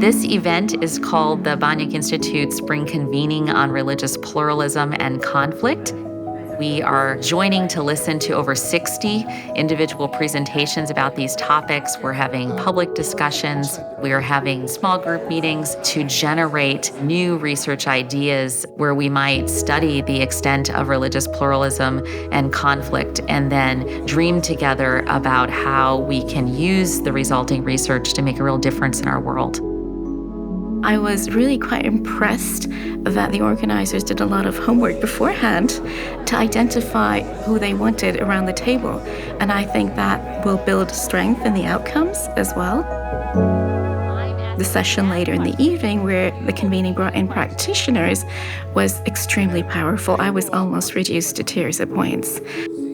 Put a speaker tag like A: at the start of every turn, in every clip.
A: This event is called the Boniuk Institute Spring Convening on Religious Pluralism and Conflict. We are joining to listen to over 60 individual presentations about these topics. We're having public discussions. We are having small group meetings to generate new research ideas where we might study the extent of religious pluralism and conflict and then dream together about how we can use the resulting research to make a real difference in our world.
B: I was really quite impressed that the organizers did a lot of homework beforehand to identify who they wanted around the table. And I think that will build strength in the outcomes as well. The session later in the evening where the convening brought in practitioners was extremely powerful. I was almost reduced to tears at points.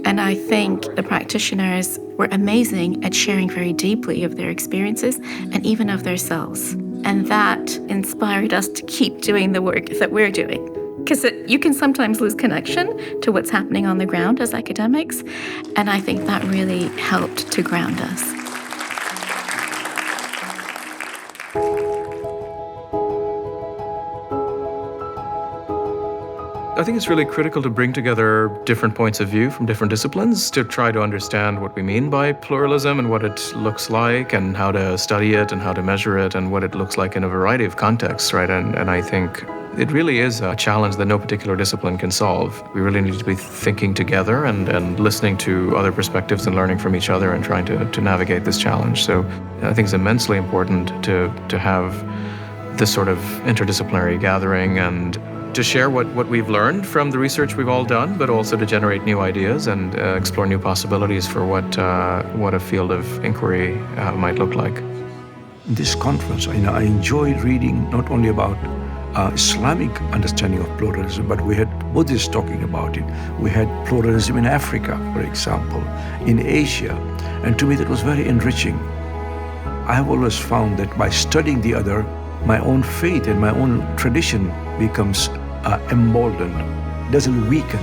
B: And I think the practitioners were amazing at sharing very deeply of their experiences and even of themselves. And that inspired us to keep doing the work that we're doing. Because you can sometimes lose connection to what's happening on the ground as academics. And I think that really helped to ground us.
C: I think it's really critical to bring together different points of view from different disciplines to try to understand what we mean by pluralism and what it looks like and how to study it and how to measure it and what it looks like in a variety of contexts, right? And I think it really is a challenge that no particular discipline can solve. We really need to be thinking together and listening to other perspectives and learning from each other and trying to navigate this challenge. So I think it's immensely important to have this sort of interdisciplinary gathering and to share what we've learned from the research we've all done, but also to generate new ideas and explore new possibilities for what a field of inquiry might look like.
D: This conference, I enjoyed reading not only about Islamic understanding of pluralism, but we had Buddhists talking about it. We had pluralism in Africa, for example, in Asia, and to me that was very enriching. I have always found that by studying the other, my own faith and my own tradition becomes emboldened, doesn't weaken.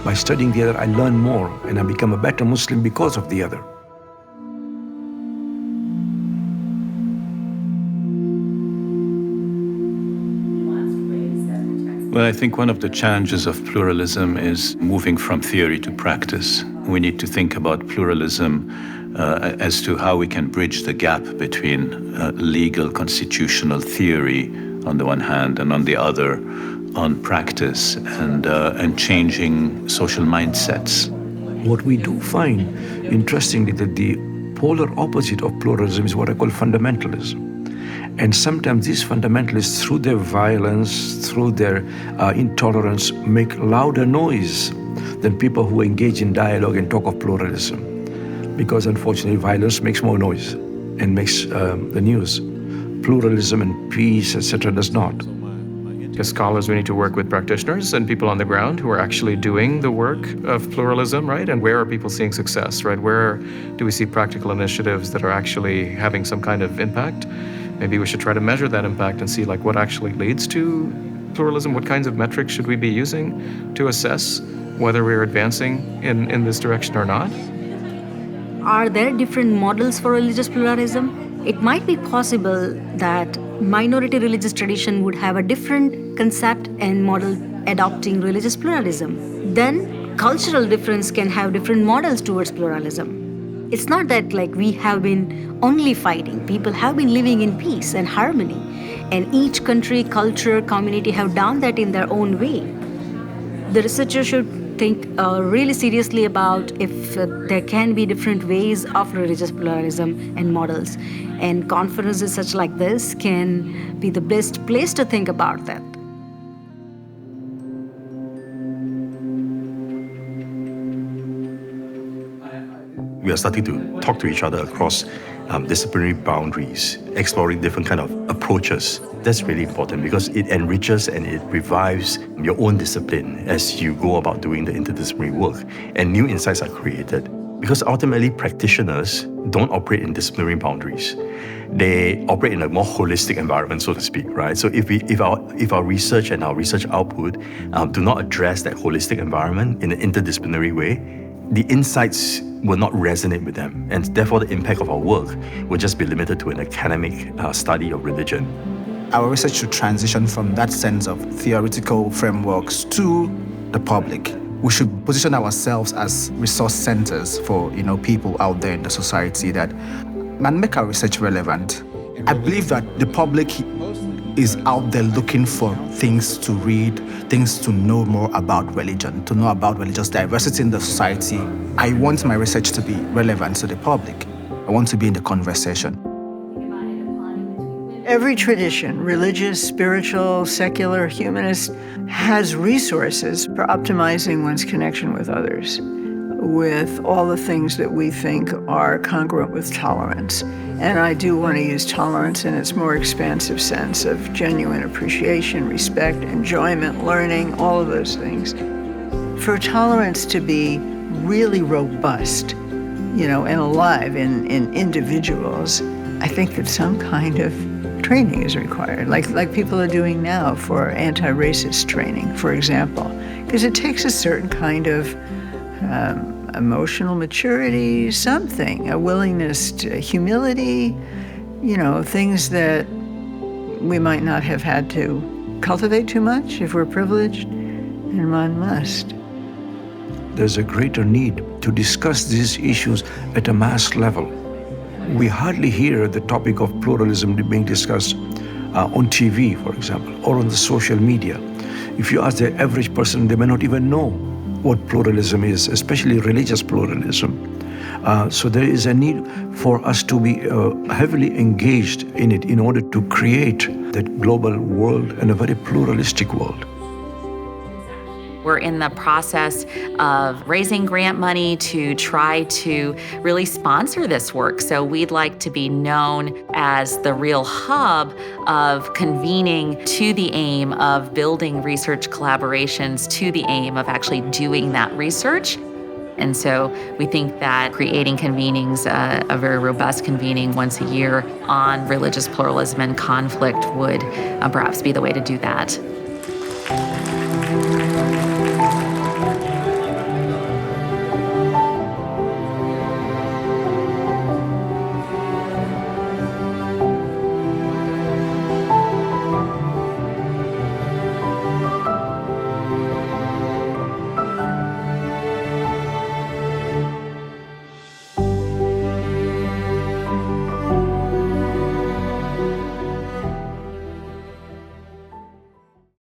D: By studying the other, I learn more and I become a better Muslim because of the other.
E: Well, I think one of the challenges of pluralism is moving from theory to practice. We need to think about pluralism as to how we can bridge the gap between legal constitutional theory on the one hand and on the other on practice and changing social mindsets.
D: What we do find, interestingly, that the polar opposite of pluralism is what I call fundamentalism. And sometimes these fundamentalists, through their violence, through their intolerance, make louder noise than people who engage in dialogue and talk of pluralism. Because unfortunately, violence makes more noise and makes the news. Pluralism and peace, etc., does not.
C: As scholars, we need to work with practitioners and people on the ground who are actually doing the work of pluralism, right? And where are people seeing success, right? Where do we see practical initiatives that are actually having some kind of impact? Maybe we should try to measure that impact and see what actually leads to pluralism. What kinds of metrics should we be using to assess whether we're advancing in this direction or not?
F: Are there different models for religious pluralism? It might be possible that minority religious tradition would have a different concept and model adopting religious pluralism. Then cultural difference can have different models towards pluralism. It's not that we have been only fighting. People have been living in peace and harmony. And each country, culture, community have done that in their own way. The researcher should think really seriously about if there can be different ways of religious pluralism and models. And conferences such like this can be the best place to think about that.
G: We are starting to talk to each other across disciplinary boundaries, exploring different kind of approaches. That's really important because it enriches and it revives your own discipline as you go about doing the interdisciplinary work, and new insights are created. Because ultimately, practitioners don't operate in disciplinary boundaries. They operate in a more holistic environment, so to speak, right? So if our research and our research output do not address that holistic environment in an interdisciplinary way, the insights will not resonate with them, and therefore the impact of our work will just be limited to an academic study of religion.
H: Our research should transition from that sense of theoretical frameworks to the public. We should position ourselves as resource centers for people out there in the society and make our research relevant. I believe that the public is out there looking for things to read, things to know more about religion, to know about religious diversity in the society. I want my research to be relevant to the public. I want to be in the conversation.
I: Every tradition, religious, spiritual, secular, humanist, has resources for optimizing one's connection with others, with all the things that we think are congruent with tolerance. And I do want to use tolerance in its more expansive sense of genuine appreciation, respect, enjoyment, learning, all of those things. For tolerance to be really robust, and alive in individuals, I think that some kind of training is required, like people are doing now for anti-racist training, for example, because it takes a certain kind of emotional maturity, something, a willingness to humility, things that we might not have had to cultivate too much if we're privileged, and one must.
D: There's a greater need to discuss these issues at a mass level. We hardly hear the topic of pluralism being discussed on TV, for example, or on the social media. If you ask the average person, they may not even know what pluralism is, especially religious pluralism. So there is a need for us to be heavily engaged in it in order to create that global world and a very pluralistic world.
A: We're in the process of raising grant money to try to really sponsor this work. So we'd like to be known as the real hub of convening to the aim of building research collaborations, to the aim of actually doing that research. And so we think that creating convenings, a very robust convening once a year on religious pluralism and conflict would perhaps be the way to do that.